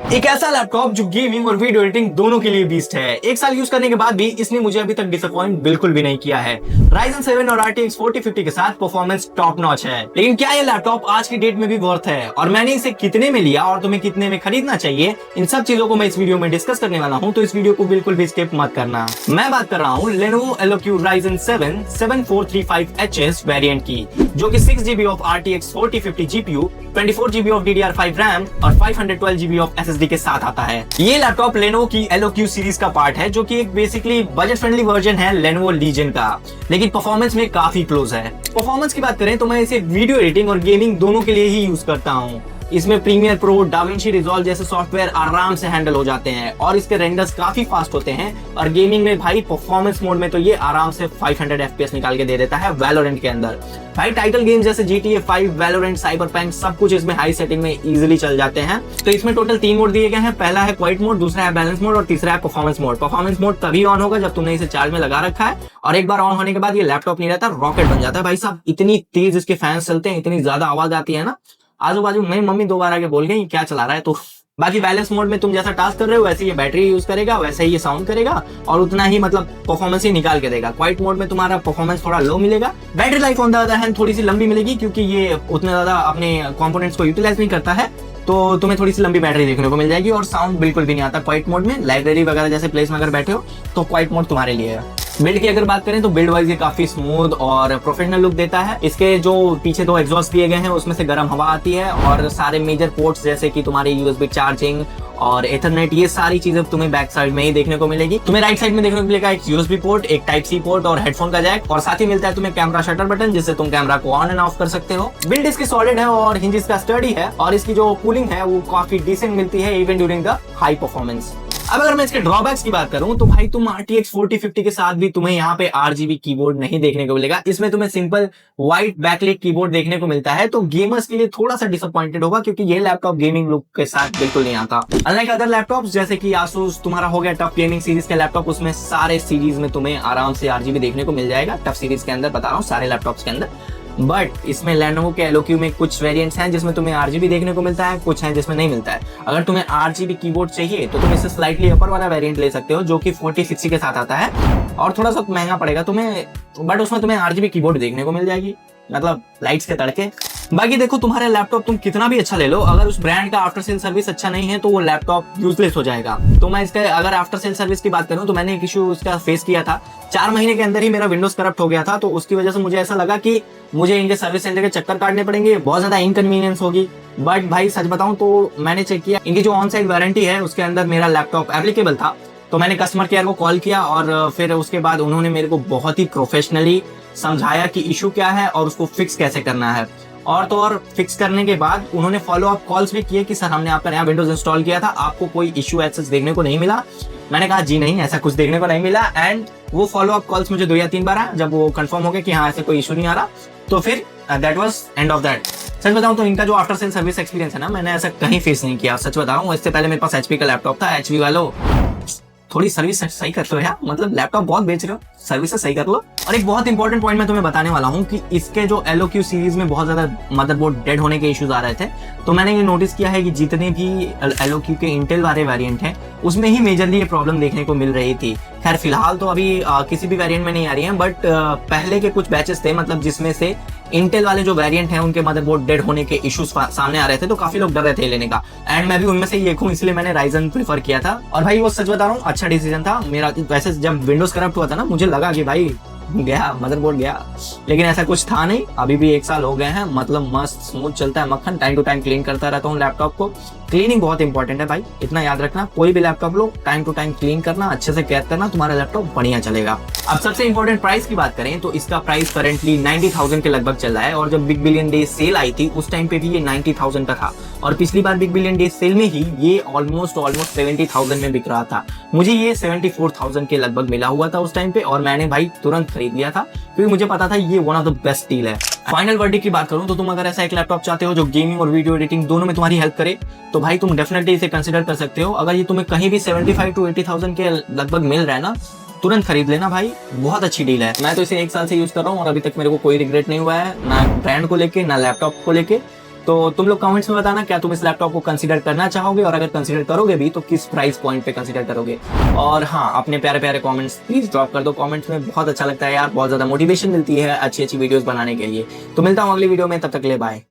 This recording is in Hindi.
एक ऐसा लैपटॉप जो गेमिंग और वीडियो एडिटिंग दोनों के लिए बीस्ट है। एक साल यूज करने के बाद भी इसने मुझे अभी तक डिसअपॉइंट बिल्कुल भी नहीं किया है। Ryzen 7 और RTX 4050 के साथ परफॉर्मेंस टॉप नॉच है। लेकिन क्या ये लैपटॉप आज की डेट में भी वर्थ है और मैंने इसे कितने में लिया और तुम्हें कितने में खरीदना चाहिए, इन सब चीजों को मैं इस वीडियो में डिस्कस करने वाला हूँ, तो इस वीडियो को बिल्कुल भी स्किप मत करना। मैं बात कर रहा हूँ Lenovo Eloque Ryzen 7 7435HS variant की, जो कि 6GB of RTX 4050 GPU, 24GB of DDR5 RAM और 512GB ऑफ SSD के साथ आता है। ये लैपटॉप Lenovo की Eloque सीरीज का पार्ट है, जो कि एक बेसिकली बजट फ्रेंडली वर्जन है Lenovo Legion का, लेकिन परफॉर्मेंस में काफी क्लोज है। परफॉर्मेंस की बात करें तो मैं इसे वीडियो एडिटिंग और गेमिंग दोनों के लिए ही यूज करता हूँ। इसमें प्रीमियर प्रो, डाविंची रिजॉल्व जैसे सॉफ्टवेयर आराम से हैंडल हो जाते हैं और इसके रेंडर्स काफी फास्ट होते हैं। और गेमिंग में भाई परफॉर्मेंस मोड में तो ये आराम से 500 FPS निकाल के दे देता है वैलोरेंट के अंदर। भाई टाइटल गेम जैसे GTA 5, वैलोरेंट, साइबरपंक सब कुछ इसमें हाई सेटिंग में इजीली चल जाते हैं। तो इसमें टोटल 3 मोड दिए गए हैं। पहला है क्वाइट मोड, दूसरा है बैलेंस मोड और तीसरा है परफॉर्मेंस मोड। परफॉर्मेंस मोड तभी ऑन होगा जब तुमने इसे चार्ज में लगा रखा है, और एक बार ऑन होने के बाद ये लैपटॉप नहीं रहता, रॉकेट बन जाता है भाई साहब। इतनी तेज इसके फैंस चलते हैं, इतनी ज्यादा आवाज आती है ना, आजू बाजू मेरी मम्मी 2 बार आके बोल गई क्या चला रहा है। तो बाकी बैलेंस मोड में तुम जैसा टास्क कर रहे हो वैसे ये बैटरी यूज करेगा, वैसे ही ये साउंड करेगा और उतना ही मतलब परफॉर्मेंस ही निकाल के देगा। क्वाइट मोड में तुम्हारा परफॉर्मेंस थोड़ा लो मिलेगा। Battery life on the other hand थोड़ी सी लंबी मिलेगी, क्योंकि ये उतना ज्यादा अपने कंपोनेंट्स को यूटिलाइज नहीं करता है, तो तुम्हें थोड़ी सी लंबी बैटरी देखने को मिल जाएगी। और साउंड बिल्कुल भी नहीं आता क्वाइट मोड में। लाइब्रेरी वगैरह जैसे प्लेस में अगर बैठे हो तो क्वाइट मोड तुम्हारे लिए है। बिल्ड की अगर बात करें तो बिल्ड वाइज ये काफी स्मूथ और प्रोफेशनल लुक देता है। इसके जो पीछे 2 एग्जॉस्ट दिए गए हैं उसमें से गर्म हवा आती है, और सारे मेजर पोर्ट्स जैसे कि तुम्हारी यूएसबी चार्जिंग और एथरनेट, ये सारी चीजें तुम्हें बैक साइड में ही देखने को मिलेगी। तुम्हें राइट साइड में देखने को मिलेगा एक यूएसबी पोर्ट, एक टाइप सी पोर्ट और हेडफोन का जैक, और साथ ही मिलता है तुम्हें कैमरा शटर बटन, जिससे तुम कैमरा को ऑन एंड ऑफ कर सकते हो। बिल्ड इसकी सॉलिड है और हिंज का स्टडी है, और इसकी जो कूलिंग है वो काफी डिसेंट मिलती है even during the high performance. अब अगर मैं इसके ड्रॉबैक्स की बात करूं तो भाई तुम RTX 4050 के साथ भी तुम्हें यहाँ पे RGB कीबोर्ड नहीं देखने को मिलेगा। इसमें तुम्हें सिंपल व्हाइट बैकलाइट कीबोर्ड देखने को मिलता है, तो गेमर्स के लिए थोड़ा सा डिसअपॉइंटेड होगा, क्योंकि ये लैपटॉप गेमिंग लुक के साथ बिल्कुल नहीं आता। अनलाइक अदर लैपटॉप्स जैसे कि Asus तुम्हारा हो गया टफ गेमिंग सीरीज के लैपटॉप, उसमें सारे सीरीज में तुम्हें आराम से RGB देखने को मिल जाएगा। टफ सीरीज के अंदर बता रहा हूँ, सारे लैपटॉप्स के अंदर। बट इसमें Lenovo के Eloque में कुछ वेरिएंट्स हैं जिसमें तुम्हें RGB देखने को मिलता है, कुछ हैं जिसमें नहीं मिलता है। अगर तुम्हें RGB कीबोर्ड चाहिए तो तुम इससे स्लाइटली अपर वाला वेरिएंट ले सकते हो, जो कि 4060 के साथ आता है और थोड़ा सा महंगा पड़ेगा तुम्हें, बट उसमें तुम्हें RGB कीबोर्ड देखने को मिल जाएगी, मतलब लाइट्स के तड़के। बाकी देखो, तुम्हारा लैपटॉप तुम कितना भी अच्छा ले लो, अगर उस ब्रांड का आफ्टर सेल सर्विस अच्छा नहीं है तो वो लैपटॉप यूजलेस हो जाएगा। तो मैं इसका अगर आफ्टर सेल सर्विस की बात करूं तो मैंने एक इशू उसका फेस किया था। 4 महीने के अंदर ही मेरा विंडोज करप्ट हो गया था, तो उसकी वजह से मुझे ऐसा लगा कि मुझे इनके सर्विस सेंटर के चक्कर काटने पड़ेंगे, बहुत ज्यादा इनकन्वीनियंस होगी। बट भाई सच बताऊं तो मैंने चेक किया, इनकी जो ऑन साइड वारंटी है उसके अंदर मेरा लैपटॉप एप्लीकेबल था। तो मैंने कस्टमर केयर को कॉल किया और फिर उसके बाद उन्होंने मेरे को बहुत ही प्रोफेशनली समझाया कि इशू क्या है और उसको फिक्स कैसे करना है। और तो और फिक्स करने के बाद उन्होंने फॉलो अप कॉल्स भी किए कि सर हमने आपका नया विंडोज इंस्टॉल किया था, आपको कोई इशू ऐसा देखने को नहीं मिला। मैंने कहा जी नहीं, ऐसा कुछ देखने को नहीं मिला। एंड वो फॉलो अप कॉल्स मुझे 2 या 3 बार आया। जब वो कंफर्म हो गया कि हाँ ऐसे कोई इशू नहीं आ रहा, तो फिर that was end of that. सच बताऊं तो इनका जो आफ्टर सेल सर्विस एक्सपीरियंस है ना, मैंने ऐसा कहीं फेस नहीं किया। सच बताऊं, इससे पहले मेरे पास HP का लैपटॉप था। HP वालों थोड़ी सर्विस सही कर लो यार, मतलब लैपटॉप बहुत बेच रहे हो, सर्विस सही कर लो। और एक बहुत इंपॉर्टेंट पॉइंट मैं तुम्हें बताने वाला हूँ कि इसके जो Eloque सीरीज में बहुत ज्यादा मदरबोर्ड डेड होने के इश्यूज आ रहे थे, तो मैंने ये नोटिस किया है कि जितने भी Eloque के इंटेल वाले वेरिएंट हैं उसमें ही मेजरली ये प्रॉब्लम देखने को मिल रही थी। खैर फिलहाल तो अभी किसी भी वेरिएंट में नहीं आ रही है, बट पहले के कुछ बैचेस थे, मतलब जिसमें से इंटेल वाले जो वेरिएंट हैं उनके मदरबोर्ड डेड होने के इश्यूज सामने आ रहे थे, तो काफी लोग डर रहे थे लेने का। एंड मैं भी उनमें से एक हूँ, इसलिए मैंने Ryzen प्रीफर किया था। और भाई वो सच बता रहा हूँ, अच्छा डिसीजन था मेरा। वैसे जब विंडोज करप्ट हुआ था ना, मुझे लगा कि भाई गया मदरबोर्ड गया, लेकिन ऐसा कुछ था नहीं। अभी भी 1 साल हो गए हैं, मतलब मस्त स्मूथ चलता है मक्खन। टाइम टू टाइम क्लीन करता रहता हूँ लैपटॉप को। क्लीनिंग बहुत इंपॉर्टेंट है भाई, इतना याद रखना। कोई भी लैपटॉप लो, टाइम टू टाइम क्लीन करना, अच्छे से केयर करना, तुम्हारा लैपटॉप बढ़िया चलेगा। अब सबसे इंपॉर्टेंट प्राइस की बात करें तो इसका प्राइस करेंटली 90,000 के लगभग चल रहा है, और जब बिग बिलियन डे सेल आई थी उस टाइम पे भी ये 90,000 का था, और पिछली बार बिग बिलियन डे सेल में ही ये ऑलमोस्ट 70,000 में बिक रहा था। मुझे ये 74,000 के लगभग मिला हुआ था उस टाइम पे, और मैंने भाई तुरंत खरीद लिया था, क्योंकि मुझे पता था ये one of the best deal है। फाइनल वर्डिक्ट की बात करूं तो तुम अगर ऐसा एक लैपटॉप चाहते हो जो गेमिंग और वीडियो एडिटिंग दोनों में तुम्हारी हेल्प करे, तो भाई तुम डेफिनेटली इसे कंसिडर कर सकते हो। अगर ये तुम्हें कहीं भी 75 to 80,000 के लगभग मिल रहा है ना, तुरंत खरीद लेना भाई, बहुत अच्छी डील है। मैं तो इसे 1 साल से यूज कर रहा हूँ और अभी तक मेरे को कोई रिग्रेट नहीं हुआ है, ना ब्रांड को लेके ना लैपटॉप को लेके। तो तुम लोग कमेंट्स में बताना क्या तुम इस लैपटॉप को कंसीडर करना चाहोगे, और अगर कंसीडर करोगे भी तो किस प्राइस पॉइंट पे कंसीडर करोगे। और हाँ, अपने प्यारे प्यारे कमेंट्स प्लीज ड्रॉप कर दो कमेंट्स में, बहुत अच्छा लगता है यार, बहुत ज्यादा मोटिवेशन मिलती है अच्छी अच्छी वीडियोस बनाने के लिए। तो मिलता हूँ अगली वीडियो में, तब तक के लिए बाय।